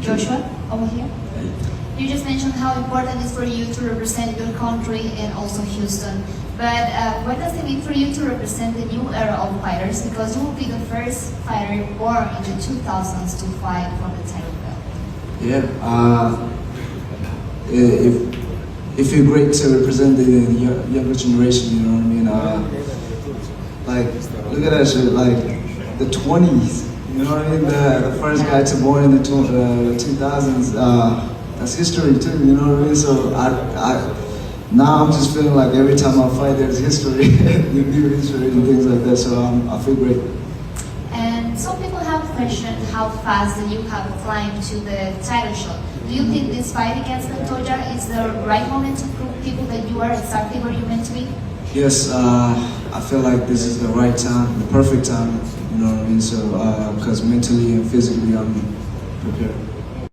Joshua, over here. You just mentioned how important it is for you to represent your country and also Houston. But what does it mean for you to represent the new era of fighters? Because you will be the first fighter born in the 2000s to fight for the title belt. Yeah, it feels great to represent the younger generation, you know what I mean? Like, look at that shit, like, the 20s, you know what I mean? The first guy to born in the 2000s, that's history too, you know what I mean? So now I'm just feeling like every time I fight there's history, new history and things like that, so I feel great. And some people have questioned how fast that you have climbed to the title shot. Do you think this fight against Montoya is the right moment to prove people that you are exactly where you're meant to be? Yes, I feel like this is the right time, the perfect time, you know what I mean? So, because mentally and physically I'm prepared.